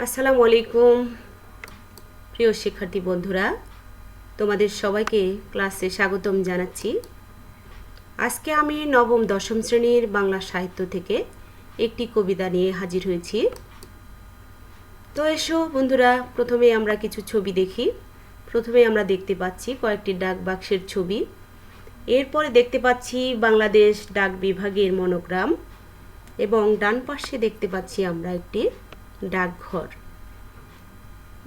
আসসালামু আলাইকুম প্রিয় শিক্ষার্থী বন্ধুরা, তোমাদের সবাইকে ক্লাসে স্বাগতম জানাচ্ছি। আজকে আমি নবম দশম শ্রেণীর বাংলা সাহিত্য থেকে একটি কবিতা নিয়ে হাজির হয়েছি। তো এসো বন্ধুরা, প্রথমে আমরা কিছু ছবি দেখি। প্রথমে আমরা দেখতে পাচ্ছি কয়েকটি ডাক বাক্সের ছবি। এরপরে দেখতে পাচ্ছি বাংলাদেশ ডাক বিভাগের মনোগ্রাম এবং ডান পাশে দেখতে পাচ্ছি আমরা একটি ডাকঘর।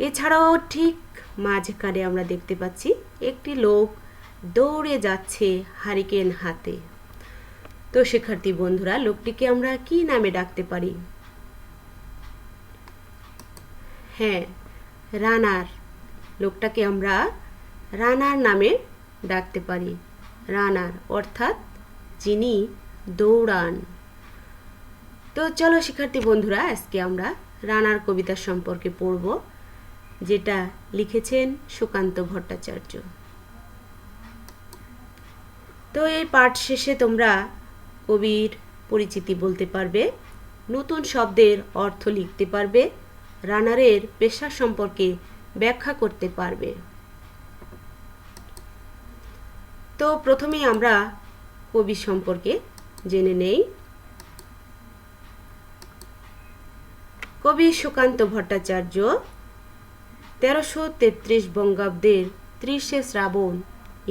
এছাড়াও ঠিক মাঝখানে আমরা দেখতে পাচ্ছি একটি লোক দৌড়ে যাচ্ছে হারিকেন হাতে। তো শিক্ষার্থী বন্ধুরা, লোকটিকে আমরা কি নামে ডাকতে পারি? হ্যাঁ, রানার। লোকটাকে আমরা রানার নামে ডাকতে পারি। রানার অর্থাৎ যিনি দৌড়ান। তো চলো শিক্ষার্থী বন্ধুরা, আজকে আমরা রানার কবিতা সম্পর্কে পড়ব, যেটা লিখেছেন সুকান্ত ভট্টাচার্য। তো এই পাঠ শেষে তোমরা কবির পরিচিতি বলতে পারবে, নতুন শব্দের অর্থ লিখতে পারবে, রানারের পেশা সম্পর্কে ব্যাখ্যা করতে পারবে। তো প্রথমেই আমরা কবি সম্পর্কে জেনে নেই। কবি সুকান্ত ভট্টাচার্য 1333 বঙ্গাব্দের 30শে শ্রাবণ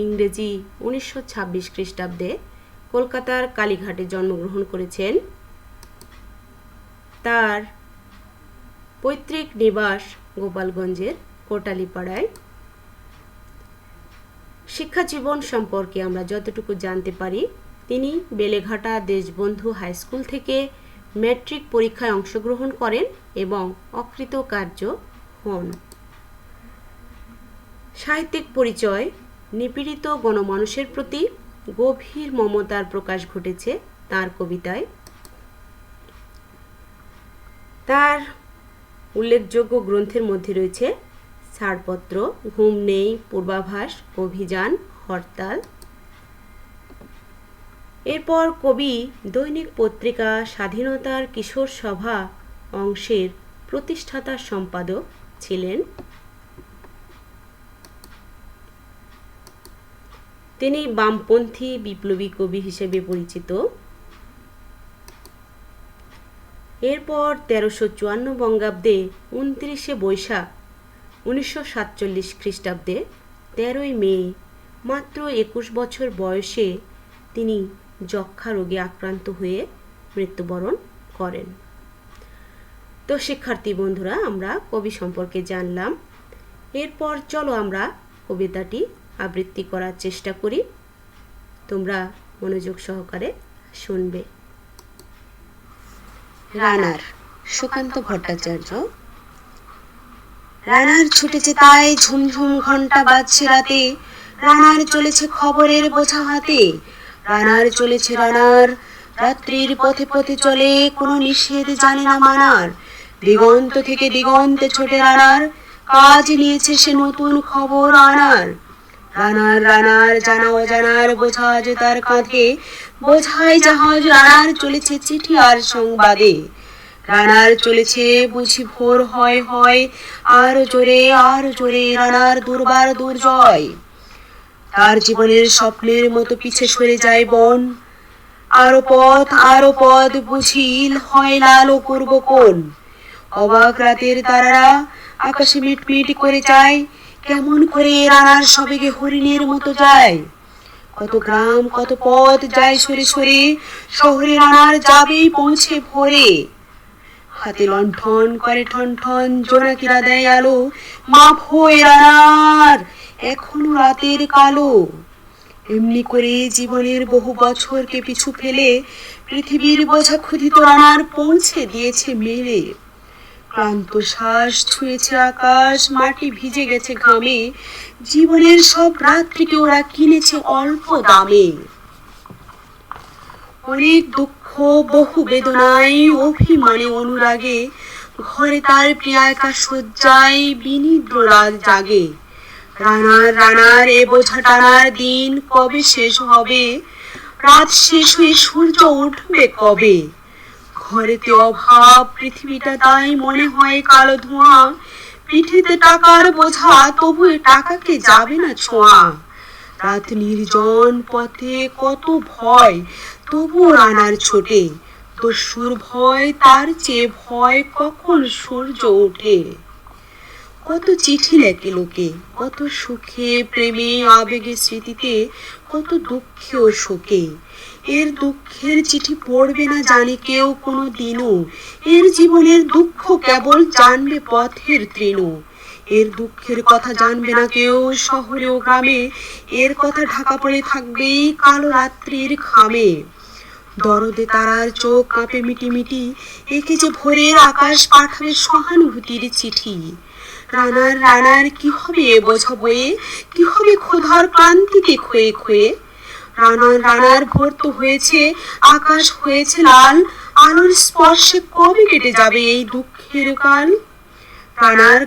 ইংরেজি 1926 খ্রিস্টাব্দে কলকাতার কালীঘাটে জন্মগ্রহণ করেছেন। তার পৈতৃক নিবাস গোপালগঞ্জের কোটালীপাড়ায়। শিক্ষা জীবন সম্পর্কে আমরা যতটুকু জানতে পারি, তিনি বেলেঘাটা দেশবন্ধু হাই স্কুল থেকে ম্যাট্রিক পরীক্ষায় অংশগ্রহণ করেন এবং অকৃতকার্য হন। সাহিত্যিক পরিচয়: নিপীড়িত গণমানুষের প্রতি গভীর মমতার প্রকাশ ঘটেছে তার কবিতায়। তার উল্লেখযোগ্য গ্রন্থের মধ্যে রয়েছে ছাড়পত্র, ঘুম নেই, পূর্বাভাস, অভিযান, হরতাল। এরপর কবি দৈনিক পত্রিকা স্বাধীনতার কিশোর সভা অংশের প্রতিষ্ঠাতা সম্পাদক ছিলেন। তিনি বামপন্থী বিপ্লবী কবি হিসেবে পরিচিত। এরপর 1354 বঙ্গাব্দে 29শে বৈশাখ 1947 খ্রিস্টাব্দে 13ই মে মাত্র 21 বছর বয়সে তিনি যক্ষ্মা রোগে আক্রান্ত হয়ে মৃত্যুবরণ করেন। তো শিক্ষার্থী বন্ধুরা, আমরা কবি সম্পর্কে জানলাম। এরপর চলো আমরা কবিতাটি আবৃত্তি করার চেষ্টা করি। তোমরা মনোযোগ সহকারে শুনবে। রানার, সুকান্ত ভট্টাচার্য। রানার ছুটেছে তাই ঝুমঝুম ঘন্টা বাজছে রাতে, রানার চলেছে খবরের বোঝা হাতে। রানার চলেছে রানার, রাত্রির পথে পথে চলে, কোনো নিষেধ জানে না মানার। দিগন্ত থেকে দিগন্তে ছোটে রানার, কাজ নিয়েছে সে নতুন খবর আনার। রানার রানার জানা অজানার বোঝা আজ তার কাঁধে, বোঝাই জাহাজ রানার চলেছে চিঠি আর সংবাদে। রানার চলেছে বুঝি ভোর হয় হয়, আর জোরে রানার দুর্বার দুর্জয়। তার জীবনের স্বপ্নের মতো পিছে সরে যায় বন, আরো পথ বুঝিল হয় লাল করব কোন। অবাক রাতের তারারা আকাশে মিটমিট করে যায়, কেমন করে রানার সবেগে হরিণের মতো যায়। কত গ্রাম কত পথ যায় সরে সরে, শহরে রানার যাবেই পৌঁছে ভোরে। হাতে লণ্ঠন করে ঠন ঠন, জোনাকিরা দেয় আলো, মাপ হয়ে রানার এখনো রাতের কালো। এমনি করে জীবনের বহু বছরকে পিছু ফেলে, পৃথিবীর বোঝা ক্ষুধিত রানার পৌঁছে দিয়েছে মেলে। ক্লান্ত শ্বাস ছুঁয়েছে আকাশ, মাটি ভিজে গেছে ঘামে, জীবনের সব রাত্রিকে ওরা কিনেছে অল্প দামে। অনেক দুঃখ বহু বেদনায়, অভিমানে অনুরাগে, ঘরে তার প্রিয়া একা শয্যায় বিনিদ্র রাত জাগে। রানার এ বোঝা টানার দিন কবে শেষ হবে, রাত শেষ হয়ে সূর্য উঠবে কবে। ঘরেতে অভাব, পৃথিবীটা তাই মনে হয় কালো ধোঁয়া, পিঠেতে টাকার বোঝা, তবু এ টাকাকে যাবে না ছোঁয়া। রাত নির্জন পথে কত ভয়, তবুও রানার ছোটে, দস্যুর ভয় তার চেয়ে ভয় কখন সূর্য ওঠে। কত চিঠি লেখে লোকে, কত সুখে প্রেমে আবেগে স্মৃতিতে, কত দুঃখে ও শোকে। এর দুঃখের চিঠি পড়বে না জানে কেউ কোনো দিনও, এর জীবনের দুঃখ কেবল জানবে পথের তৃণ। এর দুঃখের কথা জানবে না কেউ শহরে ও গ্রামে, এর কথা ঢাকা পড়ে থাকবে কালো রাত্রির ঘামে। দরদে তারার চোখ কাঁপে মিটিমিটি, একে যে ভোরের আকাশ পাঠাবে সহানুভূতির চিঠি। রানার কি হবে এ বোঝা বয়ে, কি হবে ক্ষুধার ক্লান্তিতে ক্ষয়ে ক্ষয়ে। রানার ভোর তো হয়েছে, আকাশ হয়েছে লাল, আলোর স্পর্শে কবে কেটে যাবে এই দুঃখের কাল। রানার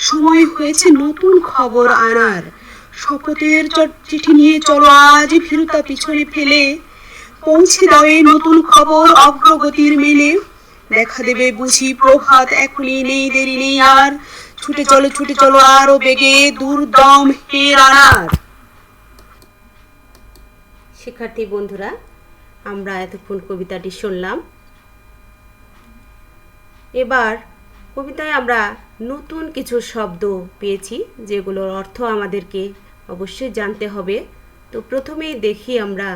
সময় হয়েছে নতুন খবর আনার, শপথের চিঠি নিয়ে চলো আজ ভীরুতা পিছনে ফেলে, পৌঁছে দাও এই নতুন খবর অগ্রগতির মেলে। দেখা দেবে বুঝি প্রভাত, এখনই নেই দেরি নেই আর, ছুটে চলো আরো বেগে দুর্দম হে রানার। শিক্ষার্থী বন্ধুরা, আমরা এতক্ষণ কবিতাটি শুনলাম। এবার কবিতায় আমরা নতুন কিছু শব্দ পেয়েছি, যেগুলোর অর্থ আমাদেরকে অবশ্যই জানতে হবে। তো প্রথমেই দেখি আমরা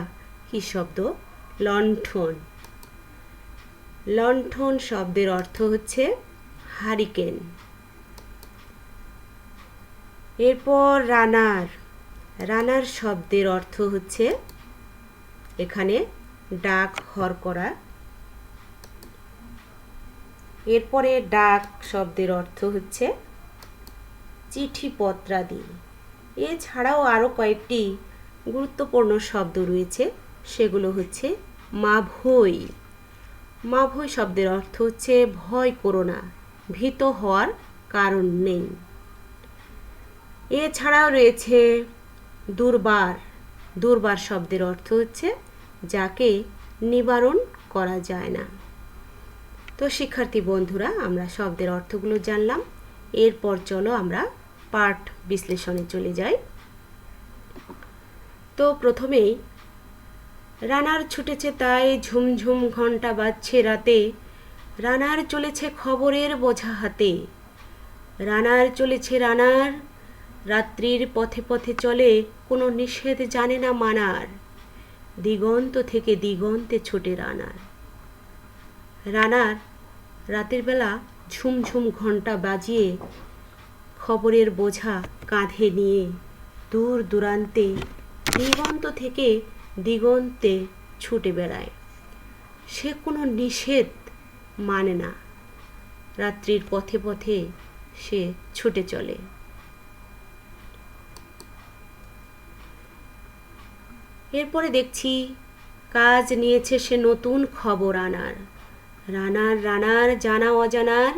কি শব্দ। লণ্ঠন। লণ্ঠন শব্দের অর্থ হচ্ছে হারিকেন। এরপর রানার শব্দের অর্থ হচ্ছে এখানে ডাক হর করা। এরপরে ডাক শব্দের অর্থ হচ্ছে চিঠিপত্রাদি। এছাড়াও আরও কয়েকটি গুরুত্বপূর্ণ শব্দ রয়েছে, সেগুলো হচ্ছে মাভৈ। মাভৈ শব্দের অর্থ হচ্ছে ভয় করো না, ভীত হওয়ার কারণ নেই। এছাড়াও রয়েছে দুর্বার শব্দের অর্থ হচ্ছে যাকে নিবারণ করা যায় না। তো শিক্ষার্থী বন্ধুরা, আমরা শব্দের অর্থগুলো জানলাম। এরপর চলো আমরা পাঠ বিশ্লেষণে চলে যাই। তো প্রথমেই রানার ছুটেছে তাই ঝুমঝুম ঘণ্টা বাজছে রাতে, রানার চলেছে খবরের বোঝা হাতে। রানার চলেছে রাত্রির পথে পথে চলে, কোনো নিষেধ জানে না মানার। দিগন্ত থেকে দিগন্তে ছোটে রানার রাতের বেলা ঝুমঝুম ঘণ্টা বাজিয়ে খবরের বোঝা কাঁধে নিয়ে দূর দূরান্তে দিগন্ত থেকে দিগন্তে ছুটে বেড়ায়। সে কোনো নিষেধ মানে না, রাত্রির পথে পথে সে ছুটে চলে। এরপরে দেখছি কাজ নিয়েছে সে নতুন খবর আনার। রানার জানা অজানার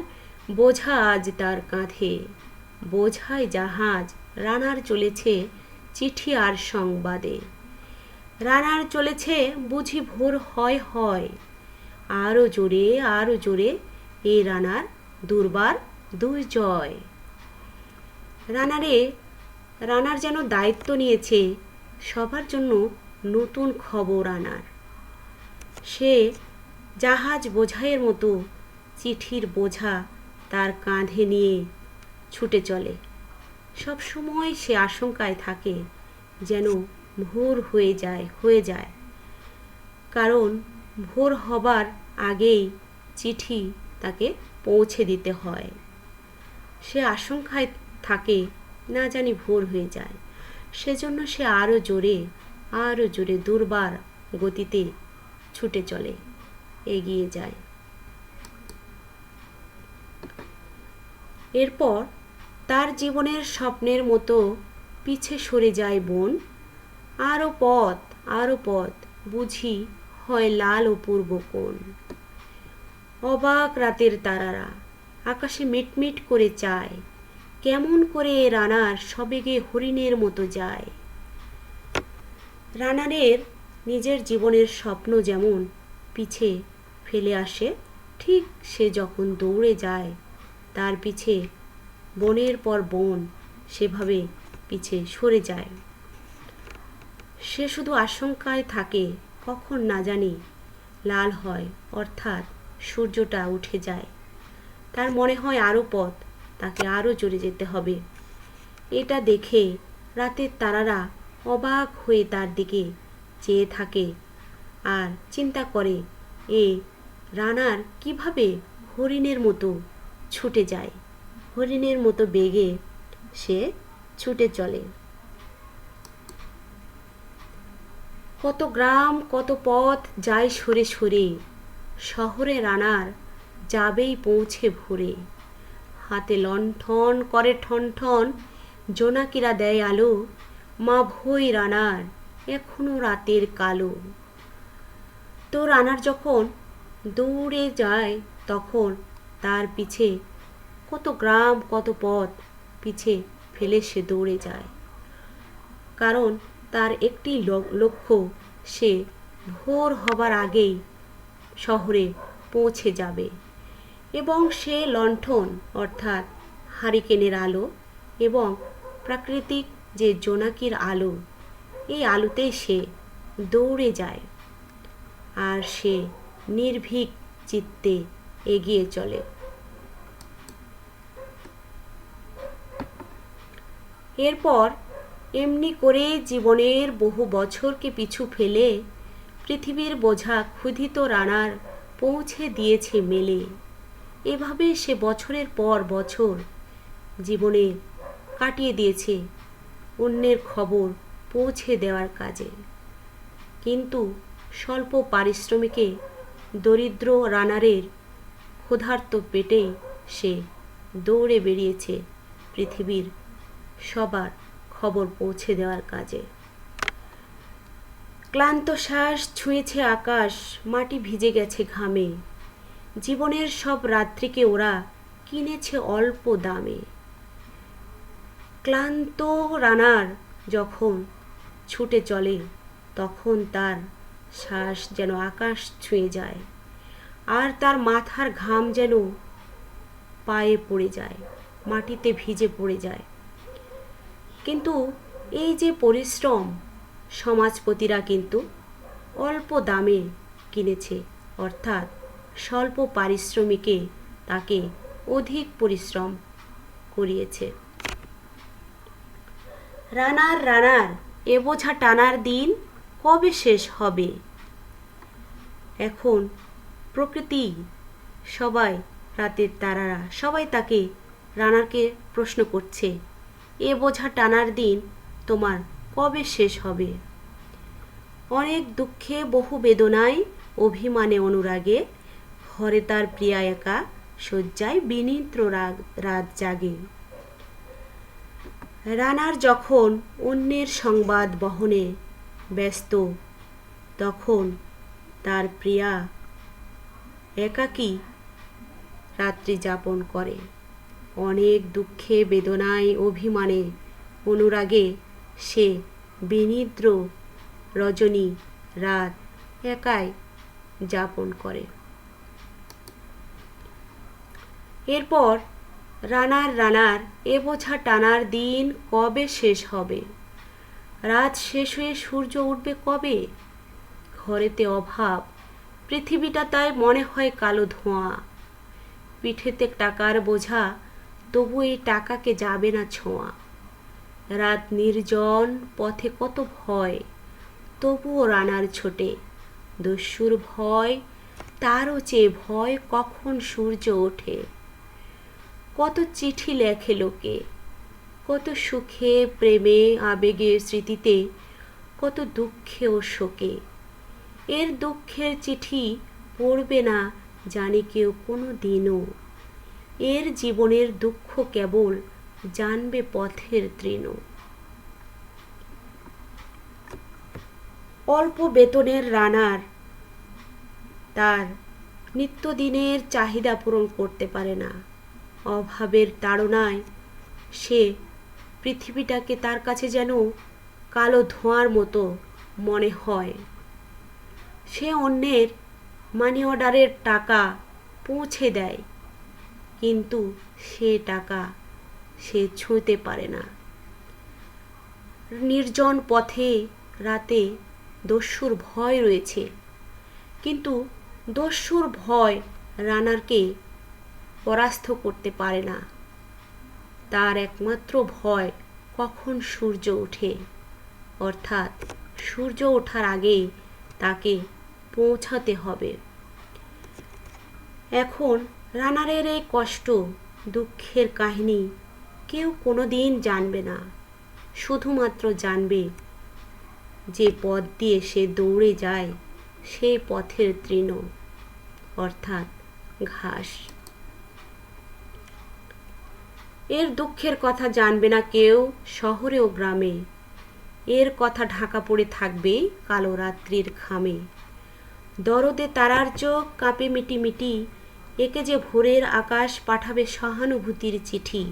বোঝা আজ তার কাঁধে। বোঝায় জাহাজ, রানার চলেছে চিঠি আর সংবাদে। রানার চলেছে বুঝি ভোর হয়, আরো জোরে এ রানার দুর্বার দুর্জয়। রানার যেন দায়িত্ব নিয়েছে সবার জন্য নতুন খবর আনার। সে জাহাজ বোঝাইয়ের মতো চিঠির বোঝা তার কাঁধে নিয়ে ছুটে চলে। সব সময় সে আশঙ্কায় থাকে যেন ভোর হয়ে যায়, কারণ ভোর হবার আগেই চিঠি তাকে পৌঁছে দিতে হয়। সে আশঙ্কায় থাকে না জানি ভোর হয়ে যায়, সেজন্য সে আরো জোরে দুর্বার গতিতে ছুটে চলে, এগিয়ে যায়। এরপর তার জীবনের স্বপ্নের মতো পিছে সরে যায় বন। আরো পথ বুঝি হয় লাল অপূর্ব কোণ। অবাক রাতের তারারা আকাশে মিটমিট করে চায়, কেমন করে রানার সবেগে হরিণের মতো যায়। রানারের নিজের জীবনের স্বপ্ন যেমন পিছে ফেলে আসে, ঠিক সে যখন দৌড়ে যায় তার পিছে বনের পর বন সেভাবে পিছে সরে যায়। সে শুধু আশঙ্কায় থাকে কখন না জানি লাল হয়, অর্থাৎ সূর্যটা উঠে যায়। তার মনে হয় আরও পথ, তাকে আরও জোরে যেতে হবে। এটা দেখে রাতের তারারা অবাক হয়ে তার দিকে চেয়ে থাকে আর চিন্তা করে এ রানার কিভাবে হরিণের মতো ছুটে যায়। হরিণের মতো বেগে সে ছুটে চলে। কত গ্রাম কত পথ যায় সরে সরে, শহরে রানার যাবেই পৌঁছে ভোরে। হাতে লণ্ঠন করে ঠন ঠন, জোনাকিরা দেয় আলো, মা ভই রানার এখনো রাতের কালো। তো রানার যখন দৌড়ে যায় তখন তার পিছে কত গ্রাম কত পথ পিছে ফেলে সে দৌড়ে যায়, কারণ তার একটি লক্ষ্য, সে ভোর হবার আগেই শহরে পৌঁছে যাবে। এবং সে লণ্ঠন অর্থাৎ হারিকেনের আলো এবং প্রাকৃতিক যে জোনাকির আলো, এই আলোতেই সে দৌড়ে যায় আর সে নির্ভীক চিত্তে এগিয়ে চলে। এরপর এমনি করে জীবনের বহু বছরকে পিছু ফেলে পৃথিবীর বোঝা ক্ষুধিত রানার পৌঁছে দিয়েছে মেলে। এভাবে সে বছরের পর বছর জীবনে কাটিয়ে দিয়েছে অন্যের খবর পৌঁছে দেওয়ার কাজে। কিন্তু স্বল্প পারিশ্রমিকে দরিদ্র রানারের ক্ষুধার্ত পেটেই সে দৌড়ে বেরিয়েছে পৃথিবীর সবার খবর পৌঁছে দেওয়ার কাজে। ক্লান্ত শ্বাস ছুঁয়েছে আকাশ, মাটি ভিজে গেছে ঘামে। জীবনের সব রাত্রিকে ওরা কিনেছে অল্প দামে। ক্লান্ত রানার যখন ছুটে চলে তখন তার শ্বাস যেন আকাশ ছুঁয়ে যায় আর তার মাথার ঘাম যেন পায়ে পড়ে যায়, মাটিতে ভিজে পড়ে যায়। কিন্তু এই যে পরিশ্রম, সমাজপতিরা কিন্তু অল্প দামে কিনেছে, অর্থাৎ স্বল্প পারিশ্রমিকে তাকে অধিক পরিশ্রম করিয়েছে। রানার রানার এ বোঝা টানার দিন কবে শেষ হবে? এখন প্রকৃতি, সবাই, রাতের তারারা সবাই তাকে রানারকে প্রশ্ন করছে, এ বোঝা টানার দিন তোমার কবে শেষ হবে? অনেক দুঃখে বহু বেদনায় অভিমানে অনুরাগে ঘরে তার প্রিয়া একা শয্যায় বিনিদ্র রাত জাগে। রানার যখন অন্যের সংবাদ বহনে ব্যস্ত, তখন তার প্রিয়া একাকী রাত্রি যাপন করে। অনেক দুঃখে বেদনায় অভিমানে অনুরাগে সে বিনিদ্র রজনী রাত একাই যাপন করে। এরপর রানার রানার এ বোঝা টানার দিন কবে শেষ হবে? রাত শেষ হয়ে সূর্য উঠবে কবে? ঘরেতে অভাব, পৃথিবীটা তাই মনে হয় কালো ধোঁয়া। পিঠেতে টাকার বোঝা, তবু এই টাকাকে যাবে না ছোঁয়া। রাত নির্জন, পথে কত ভয়, তবুও রানার ছোটে। দস্যুর ভয়, তারও চেয়ে ভয় কখন সূর্য ওঠে। কত চিঠি লেখে লোকে, কত সুখে প্রেমে আবেগে স্মৃতিতে, কত দুঃখে ও শোকে। এর দুঃখের চিঠি পড়বে না জানি কেউ কোনো দিনও। এর জীবনের দুঃখ কেবল জানবে পথের তৃণ। অল্প বেতনের রানার তার নিত্যদিনের চাহিদা পূরণ করতে পারে না। অভাবের তাড়নায় সে পৃথিবীটাকে তার কাছে যেন কালো ধোঁয়ার মতো মনে হয়। সে অন্যের মানি অর্ডারের টাকা পৌঁছে দেয়, কিন্তু সে টাকা সে ছুঁতে পারে না। নির্জন পথে রাতে দস্যুর ভয় রয়েছে, কিন্তু দস্যুর ভয় রানারকে পরাস্ত করতে পারে না। তার একমাত্র ভয় কখন সূর্য ওঠে, অর্থাৎ সূর্য ওঠার আগেই তাকে পৌঁছাতে হবে। এখন রানারের এই কষ্ট, দুঃখের কাহিনী কেউ কোনোদিন জানবে না। শুধুমাত্র জানবে যে পথ দিয়ে সে দৌড়ে যায় সেই পথের তৃণ, অর্থাৎ ঘাস। এর দুঃখের কথা জানবে না কেউ শহরে ও গ্রামে। এর কথা ঢাকা পড়ে থাকবে কালো রাত্রির ঘামে। দরদে তারার চোখ কাঁপে মিটিমিটি, একে যে ভোরের আকাশ পাঠাবে সহানুভূতির চিঠি।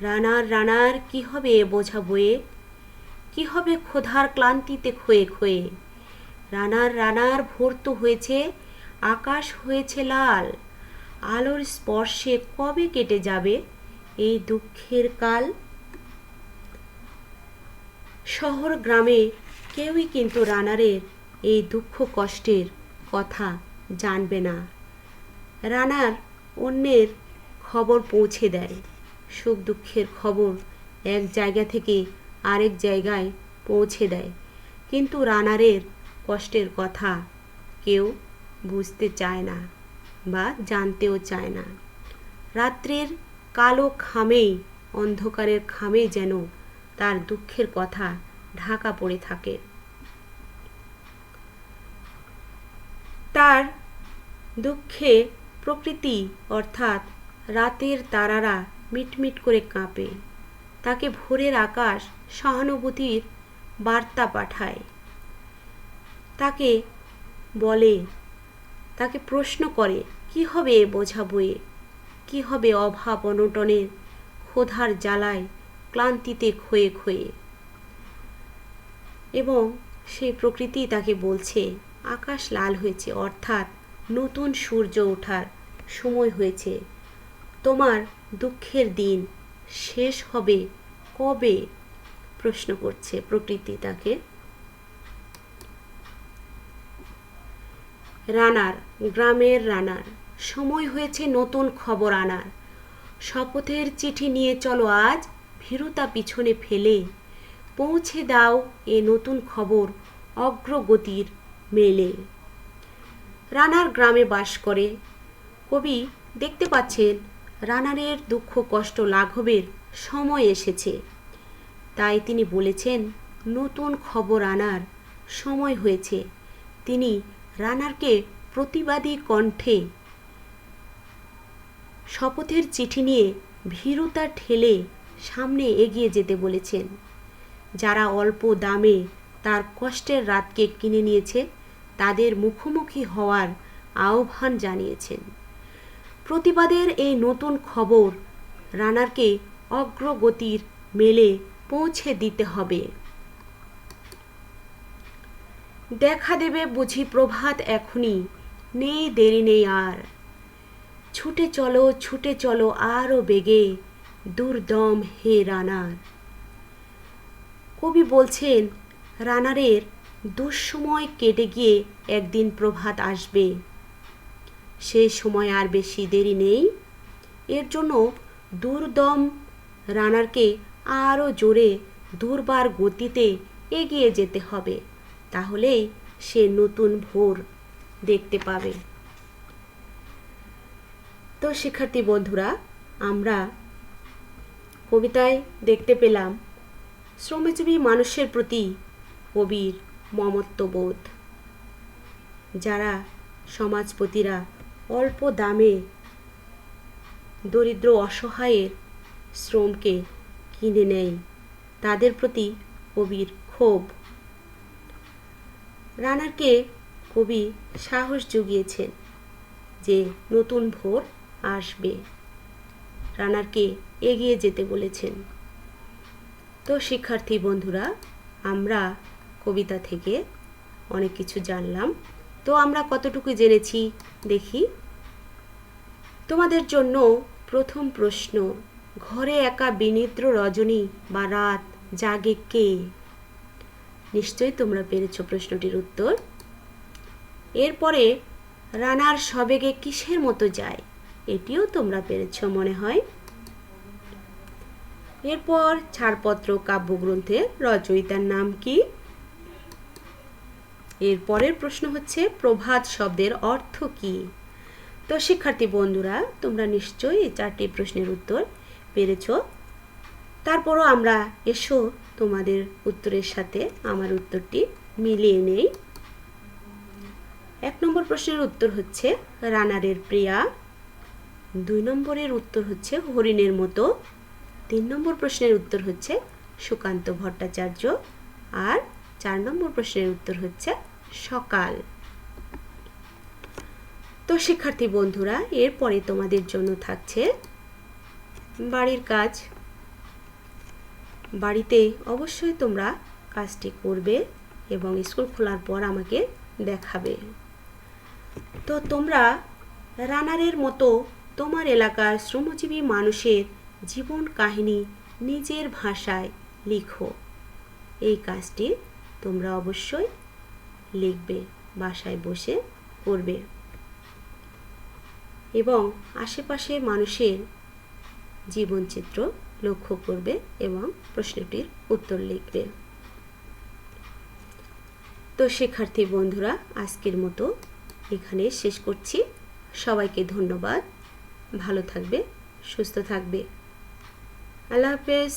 রানার রানার কি হবে এ বোঝা বয়ে, কি হবে ক্ষুধার ক্লান্তিতে ক্ষয়ে ক্ষয়ে। রানার রানার ভোর তো হয়েছে, আকাশ হয়েছে লাল। আলোর স্পর্শে কবে কেটে যাবে এই দুঃখের কাল। শহর গ্রামে কেউই কিন্তু রানারের এই দুঃখ কষ্টের কথা জানবে না। রানার অন্যের খবর পৌঁছে দেয়, সুখ দুঃখের খবর এক জায়গা থেকে আরেক জায়গায় পৌঁছে দেয়, কিন্তু রানারের কষ্টের কথা কেউ বুঝতে চায় না বা জানতেও চায় না। রাত্রির কালো খামেই, অন্ধকারের খামেই যেন তার দুঃখের কথা ঢাকা পড়ে থাকে। তার দুঃখে প্রকৃতি অর্থাৎ রাতের তারারা মিটমিট করে কাঁপে। তাকে ভোরের আকাশ সহানুভূতির বার্তা পাঠায়। তাকে বলে, তাকে প্রশ্ন করে, কি হবে এ বোঝা বয়ে, কি হবে অভাব অনটনের ক্ষুধার জ্বালায় ক্লান্তিতে ক্ষয়ে ক্ষয়ে। এবং সেই প্রকৃতি তাকে বলছে, আকাশ লাল হয়েছে, অর্থাৎ নতুন সূর্য ওঠার সময় হয়েছে। তোমার দুঃখের দিন শেষ হবে কবে, প্রশ্ন করছে প্রকৃতি তাকে। রানার, গ্রামের রানার, সময় হয়েছে নতুন খবর আনার। শপথের চিঠি নিয়ে চলো আজ, ভীরুতা পিছনে ফেলে। পৌঁছে দাও এ নতুন খবর অগ্রগতির মেলে। রানার গ্রামে বাস করে। কবি দেখতে পাচ্ছেন রানারের দুঃখ কষ্ট লাঘবের সময় এসেছে, তাই তিনি বলেছেন নতুন খবর আনার সময় হয়েছে। তিনি রানারকে প্রতিবাদী কণ্ঠে শপথের চিঠি নিয়ে ভীরুতা ঠেলে সামনে এগিয়ে যেতে বলেছেন। যারা অল্প দামে তার কষ্টের রাতকে কিনে নিয়েছে তাদের মুখোমুখি হওয়ার আহ্বান জানিয়েছেন। প্রতিবাদের এই নতুন খবর রানারকে অগ্রগতির মেলে পৌঁছে দিতে হবে। দেখা দেবে বুঝি প্রভাত এখনই, নেই দেরি নেই আর। ছুটে চলো আরো বেগে, দুর্দম হে রানার। কবি বলছেন রানারের দুঃসময় কেটে গিয়ে একদিন প্রভাত আসবে, সেই সময় আর বেশি দেরি নেই। এর জন্য দুর্দম রানারকে আরও জোরে দুর্বার গতিতে এগিয়ে যেতে হবে, তাহলেই সে নতুন ভোর দেখতে পাবে। তো শিক্ষার্থী বন্ধুরা, আমরা কবিতায় দেখতে পেলাম শ্রমজীবী মানুষের প্রতি কবির মমত্ববোধ। যারা সমাজপতিরা অল্প দামে দরিদ্র অসহায়ের শ্রমকে কিনে নেয়, তাদের প্রতি কবির ক্ষোভ। রানারকে কবি সাহস জুগিয়েছেন যে নতুন ভোর আসবে, রানারকে এগিয়ে যেতে বলেছেন। তো শিক্ষার্থী বন্ধুরা, আমরা কবিতা থেকে অনেক কিছু জানলাম। তো তো আমরা কতটুকু জেনেছি দেখি। তোমাদের জন্য প্রথম প্রশ্ন, ঘরে একা বিনিদ্র রজনী বা রাত জাগে কে? নিশ্চয়ই তোমরা পেরেছো প্রশ্নটির উত্তর। এরপরে রানার সবেগে কিসের মতো যায়, এটিও তোমরা পেরেছো মনে হয়। এরপর ছাড়পত্র কাব্যগ্রন্থের রচয়িতার নাম কি? এরপরের প্রশ্ন হচ্ছে প্রভাত শব্দের অর্থ কি? তো শিক্ষার্থী বন্ধুরা, তোমরা নিশ্চয়ই এই 4টি প্রশ্নের উত্তর পেরেছো। তারপরও আমরা এসো তোমাদের উত্তরের সাথে আমার উত্তরটি মিলিয়ে নেই। 1 নম্বর প্রশ্নের উত্তর হচ্ছে রানারের প্রিয়া। 2 নম্বরের উত্তর হচ্ছে হরিণের মতো। 3 নম্বর প্রশ্নের উত্তর হচ্ছে সুকান্ত ভট্টাচার্য। আর 4 নম্বর প্রশ্নের উত্তর হচ্ছে সকাল। তো শিক্ষার্থী বন্ধুরা, এরপরে তোমাদের জন্য থাকছে বাড়ির কাজ। বাড়িতে অবশ্যই তোমরা কাজটি করবে এবং স্কুল খোলার পর আমাকে দেখাবে। তো তোমরা রানারের মতো তোমার এলাকার শ্রমজীবী মানুষের জীবন কাহিনী নিজের ভাষায় লিখো। এই কাজটি তোমরা অবশ্যই লিখবে, বাসায় বসে করবে এবং আশেপাশের মানুষের জীবনচিত্র লক্ষ্য করবে এবং প্রশ্নটির উত্তর লিখবে। তো শিক্ষার্থী বন্ধুরা, আজকের মতো এখানে শেষ করছি। সবাইকে ধন্যবাদ। ভালো থাকবে, সুস্থ থাকবে। আল্লাহ হাফেজ।